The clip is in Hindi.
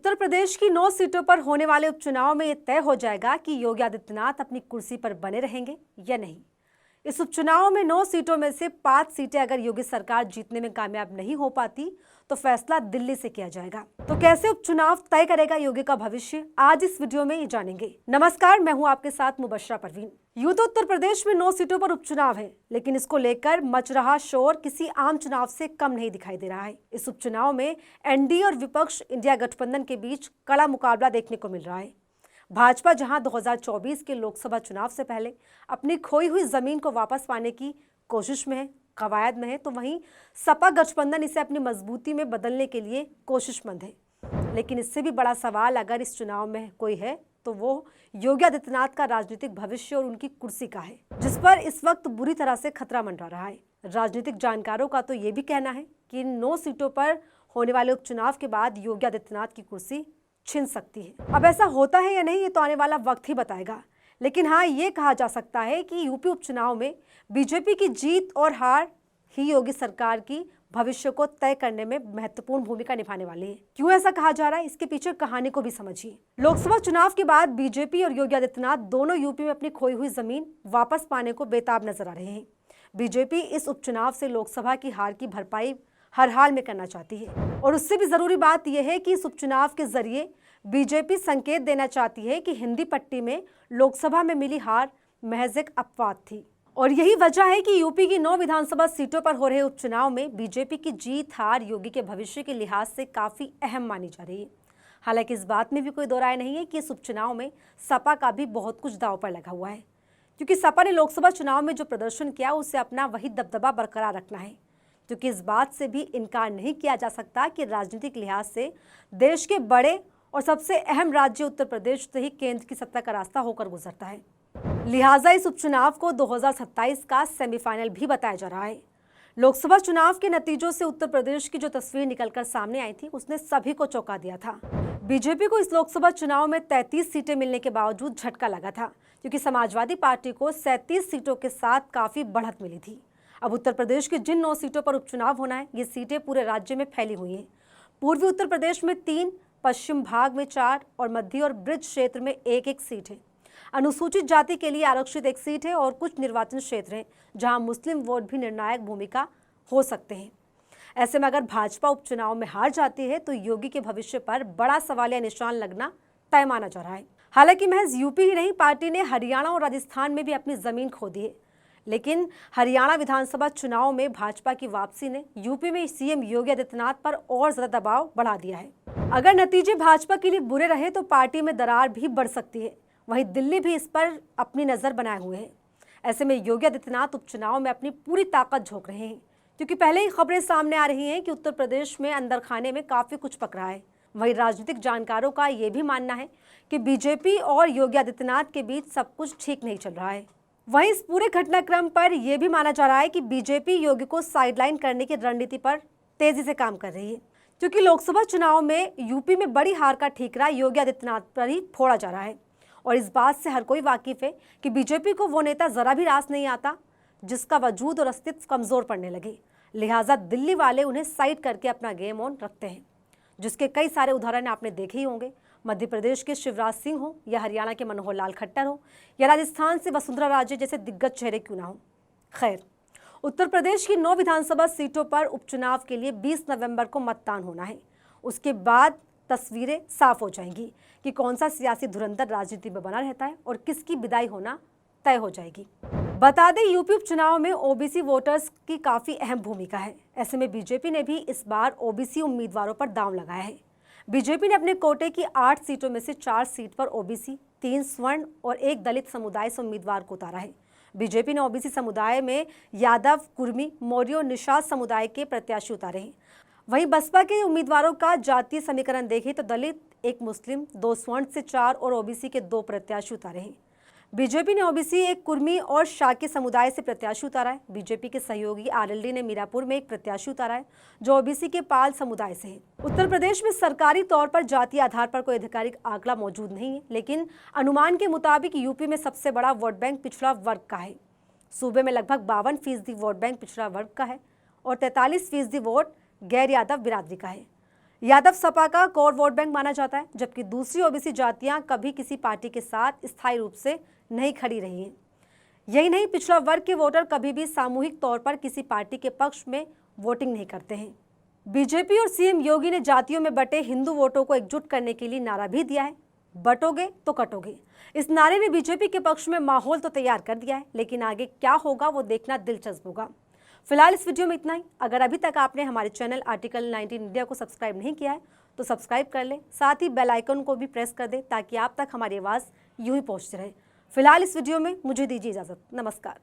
उत्तर प्रदेश की 9 सीटों पर होने वाले उपचुनाव में यह तय हो जाएगा कि योगी आदित्यनाथ अपनी कुर्सी पर बने रहेंगे या नहीं। इस उपचुनाव में 9 सीटों में से 5 सीटें अगर योगी सरकार जीतने में कामयाब नहीं हो पाती तो फैसला दिल्ली से किया जाएगा। तो कैसे उपचुनाव तय करेगा योगी का भविष्य, आज इस वीडियो में ये जानेंगे। नमस्कार, मैं हूं आपके साथ मुबशरा परवीन। यूं तो उत्तर प्रदेश में 9 सीटों पर उपचुनाव है, लेकिन इसको लेकर मच रहा शोर किसी आम चुनाव से कम नहीं दिखाई दे रहा है। इस उपचुनाव में एनडीए और विपक्ष इंडिया गठबंधन के बीच कड़ा मुकाबला देखने को मिल रहा है। भाजपा जहां 2024 के लोकसभा चुनाव से पहले अपनी खोई हुई जमीन को वापस पाने की कोशिश में है, कवायद में है, तो वहीं सपा गठबंधन इसे अपनी मजबूती में बदलने के लिए कोशिशमंद है। लेकिन इससे भी बड़ा सवाल अगर इस चुनाव में कोई है तो वो योगी आदित्यनाथ का राजनीतिक भविष्य और उनकी कुर्सी का है, जिस पर इस वक्त बुरी तरह से खतरा मंडरा रहा है। राजनीतिक जानकारों का तो ये भी कहना है कि इन 9 सीटों पर होने वाले उपचुनाव के बाद योगी आदित्यनाथ की कुर्सी छिन सकती है। अब ऐसा होता है या नहीं, ये तो आने वाला वक्त ही बताएगा। लेकिन हाँ, ये कहा जा सकता है कि यूपी उपचुनाव में बीजेपी की जीत और हार ही योगी सरकार की भविष्य को तय करने में महत्वपूर्ण भूमिका निभाने वाली है। क्यों ऐसा कहा जा रहा है, इसके पीछे कहानी को भी समझिए। लोकसभा चुनाव के बाद बीजेपी और योगी आदित्यनाथ दोनों यूपी में अपनी खोई हुई जमीन वापस पाने को बेताब नजर आ रहे हैं। बीजेपी इस उपचुनाव से लोकसभा की हार की भरपाई हर हाल में करना चाहती है, और उससे भी जरूरी बात यह है कि इस उपचुनाव के जरिए बीजेपी संकेत देना चाहती है कि हिंदी पट्टी में लोकसभा में मिली हार महज एक अपवाद थी। और यही वजह है कि यूपी की 9 विधानसभा सीटों पर हो रहे उपचुनाव में बीजेपी की जीत हार योगी के भविष्य के लिहाज से काफी अहम मानी जा रही है। हालांकि इस बात में भी कोई दो राय नहीं है कि इस उपचुनाव में सपा का भी बहुत कुछ दांव पर लगा हुआ है, क्योंकि सपा ने लोकसभा चुनाव में जो प्रदर्शन किया उसे अपना वही दबदबा बरकरार रखना है। क्योंकि इस बात से भी इनकार नहीं किया जा सकता कि राजनीतिक लिहाज से देश के बड़े और सबसे अहम राज्य उत्तर प्रदेश से ही केंद्र की सत्ता का रास्ता होकर गुजरता है। लिहाजा इस उपचुनाव को 2027 का सेमीफाइनल भी बताया जा रहा है। लोकसभा चुनाव के नतीजों से उत्तर प्रदेश की जो तस्वीर निकलकर सामने आई थी उसने सभी को चौंका दिया था। बीजेपी को इस लोकसभा चुनाव में 33 सीटें मिलने के बावजूद झटका लगा था, क्योंकि समाजवादी पार्टी को 37 सीटों के साथ काफी बढ़त मिली थी। अब उत्तर प्रदेश की जिन 9 सीटों पर उपचुनाव होना है, ये सीटें पूरे राज्य में फैली हुई हैं। पूर्वी उत्तर प्रदेश में 3, पश्चिम भाग में 4 और मध्य और ब्रिज क्षेत्र में 1-1 सीट है। अनुसूचित जाति के लिए आरक्षित 1 सीट है और कुछ निर्वाचन क्षेत्र हैं जहां मुस्लिम वोट भी निर्णायक भूमिका हो सकते हैं। ऐसे में अगर भाजपा उपचुनाव में हार जाती है तो योगी के भविष्य पर बड़ा सवालिया निशान लगना तय माना जा रहा है। हालांकि महज यूपी ही नहीं, पार्टी ने हरियाणा और राजस्थान में भी अपनी जमीन खो दी है। लेकिन हरियाणा विधानसभा चुनाव में भाजपा की वापसी ने यूपी में सीएम योगी आदित्यनाथ पर और ज्यादा दबाव बढ़ा दिया है। अगर नतीजे भाजपा के लिए बुरे रहे तो पार्टी में दरार भी बढ़ सकती है। वहीं दिल्ली भी इस पर अपनी नजर बनाए हुए है। ऐसे में योगी आदित्यनाथ उपचुनाव में अपनी पूरी ताकत झोंक रहे हैं, क्योंकि पहले ही खबरें सामने आ रही हैं कि उत्तर प्रदेश में अंदर खाने में काफी कुछ पक रहा है। वहीं राजनीतिक जानकारों का ये भी मानना है कि बीजेपी और योगी आदित्यनाथ के बीच सब कुछ ठीक नहीं चल रहा है। वहीं इस पूरे घटनाक्रम पर यह भी माना जा रहा है कि बीजेपी योगी को साइडलाइन करने की रणनीति पर तेजी से काम कर रही है, क्योंकि लोकसभा चुनाव में यूपी में बड़ी हार का ठीकरा योगी आदित्यनाथ पर ही फोड़ा जा रहा है। और इस बात से हर कोई वाकिफ है कि बीजेपी को वो नेता जरा भी रास नहीं आता जिसका वजूद और अस्तित्व कमजोर पड़ने लगे। लिहाजा दिल्ली वाले उन्हें साइड करके अपना गेम ऑन रखते हैं, जिसके कई सारे उदाहरण आपने देखे ही होंगे। मध्य प्रदेश के शिवराज सिंह हो, या हरियाणा के मनोहर लाल खट्टर हो, या राजस्थान से वसुंधरा राजे जैसे दिग्गज चेहरे क्यों ना हो। खैर, उत्तर प्रदेश की 9 विधानसभा सीटों पर उपचुनाव के लिए 20 नवंबर को मतदान होना है। उसके बाद तस्वीरें साफ हो जाएंगी कि कौन सा सियासी धुरंधर राजनीति में बना रहता है और किसकी विदाई होना तय हो जाएगी। बता दें, यूपी उपचुनाव में ओबीसी वोटर्स की काफी अहम भूमिका है। ऐसे में बीजेपी ने भी इस बार ओबीसी उम्मीदवारों पर दांव लगाया है। बीजेपी ने अपने कोटे की 8 सीटों में से 4 सीट पर ओबीसी, 3 स्वर्ण और 1 दलित समुदाय से उम्मीदवार को उतारा है। बीजेपी ने ओबीसी समुदाय में यादव, कुर्मी, मौर्य और निषाद समुदाय के प्रत्याशी उतारे हैं। वहीं बसपा के उम्मीदवारों का जातीय समीकरण देखें तो दलित, 1 मुस्लिम, 2 स्वर्ण से 4 और ओबीसी के 2 प्रत्याशी उतारे हैं। बीजेपी ने ओबीसी, 1 कुर्मी और शाक्य समुदाय से प्रत्याशी उतारा है। बीजेपी के सहयोगी आरएलडी ने मीरापुर में एक प्रत्याशी उतारा है जो ओबीसी के पाल समुदाय से है। उत्तर प्रदेश में सरकारी तौर पर जातीय आधार पर कोई आधिकारिक आंकड़ा मौजूद नहीं है, लेकिन अनुमान के मुताबिक यूपी में सबसे बड़ा वोट बैंक पिछड़ा वर्ग का है। सूबे में लगभग 52% वोट बैंक पिछड़ा वर्ग का है और 43% वोट गैर यादव बिरादरी का है। यादव सपा का कोर वोट बैंक माना जाता है, जबकि दूसरी ओबीसी जातियां कभी किसी पार्टी के साथ स्थायी रूप से नहीं खड़ी रही हैं। यही नहीं, पिछड़ा वर्ग के वोटर कभी भी सामूहिक तौर पर किसी पार्टी के पक्ष में वोटिंग नहीं करते हैं। बीजेपी और सीएम योगी ने जातियों में बटे हिंदू वोटों को एकजुट करने के लिए नारा भी दिया है, बटोगे तो कटोगे। इस नारे ने बीजेपी के पक्ष में माहौल तो तैयार कर दिया है, लेकिन आगे क्या होगा वो देखना दिलचस्प होगा। फिलहाल इस वीडियो में इतना ही। अगर अभी तक आपने हमारे चैनल आर्टिकल 19 इंडिया को सब्सक्राइब नहीं किया है तो सब्सक्राइब कर ले, साथ ही बेल आइकन को भी प्रेस कर दे ताकि आप तक हमारी आवाज़ यूं ही पहुंचती रहे। फिलहाल इस वीडियो में मुझे दीजिए इजाज़त। नमस्कार।